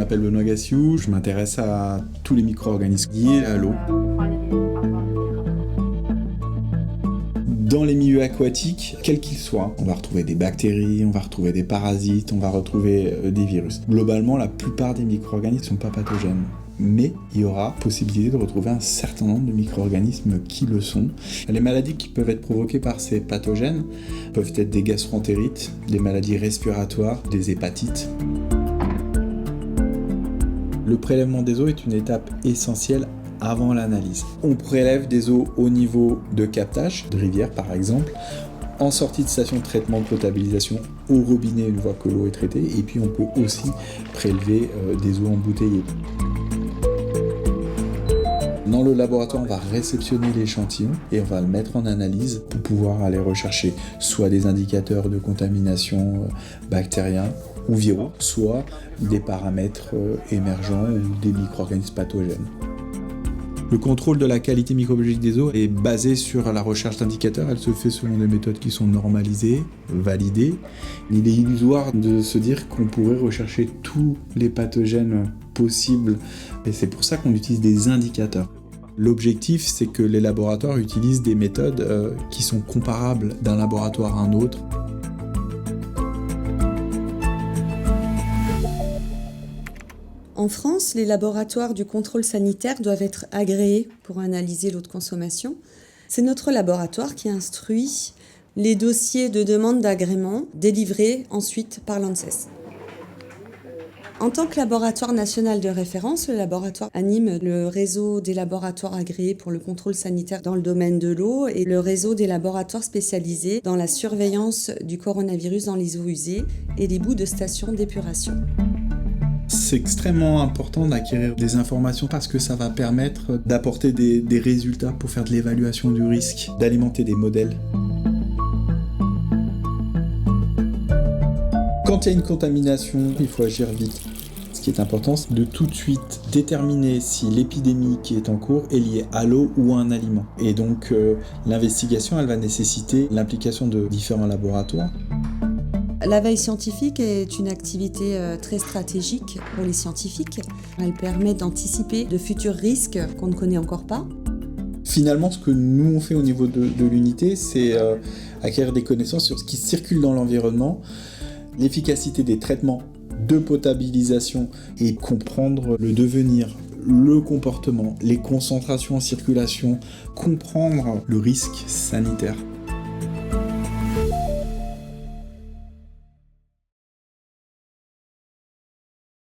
m'appelle Benoît Gassiou, je m'intéresse à tous les micro-organismes liés à l'eau. Dans les milieux aquatiques, quels qu'ils soient, on va retrouver des bactéries, on va retrouver des parasites, on va retrouver des virus. Globalement, la plupart des micro-organismes ne sont pas pathogènes. Mais il y aura possibilité de retrouver un certain nombre de micro-organismes qui le sont. Les maladies qui peuvent être provoquées par ces pathogènes peuvent être des gastroentérites, des maladies respiratoires, des hépatites. Le prélèvement des eaux est une étape essentielle avant l'analyse. On prélève des eaux au niveau de captage, de rivière par exemple, en sortie de station de traitement de potabilisation au robinet une fois que l'eau est traitée, et puis on peut aussi prélever des eaux embouteillées. Dans le laboratoire, on va réceptionner l'échantillon et on va le mettre en analyse pour pouvoir aller rechercher soit des indicateurs de contamination bactériens ou viraux, soit des paramètres émergents ou des micro-organismes pathogènes. Le contrôle de la qualité microbiologique des eaux est basé sur la recherche d'indicateurs. Elle se fait selon des méthodes qui sont normalisées, validées. Il est illusoire de se dire qu'on pourrait rechercher tous les pathogènes possibles. Et c'est pour ça qu'on utilise des indicateurs. L'objectif, c'est que les laboratoires utilisent des méthodes qui sont comparables d'un laboratoire à un autre. En France, les laboratoires du contrôle sanitaire doivent être agréés pour analyser l'eau de consommation. C'est notre laboratoire qui instruit les dossiers de demande d'agrément délivrés ensuite par l'ANSES. En tant que laboratoire national de référence, le laboratoire anime le réseau des laboratoires agréés pour le contrôle sanitaire dans le domaine de l'eau et le réseau des laboratoires spécialisés dans la surveillance du coronavirus dans les eaux usées et les boues de stations d'épuration. C'est extrêmement important d'acquérir des informations parce que ça va permettre d'apporter des résultats pour faire de l'évaluation du risque, d'alimenter des modèles. Quand il y a une contamination, il faut agir vite. Ce qui est important, c'est de tout de suite déterminer si l'épidémie qui est en cours est liée à l'eau ou à un aliment. Et donc l'investigation, elle va nécessiter l'implication de différents laboratoires. La veille scientifique est une activité très stratégique pour les scientifiques. Elle permet d'anticiper de futurs risques qu'on ne connaît encore pas. Finalement, ce que nous on fait au niveau de l'unité, c'est acquérir des connaissances sur ce qui circule dans l'environnement, l'efficacité des traitements de potabilisation et comprendre le devenir, le comportement, les concentrations en circulation, comprendre le risque sanitaire.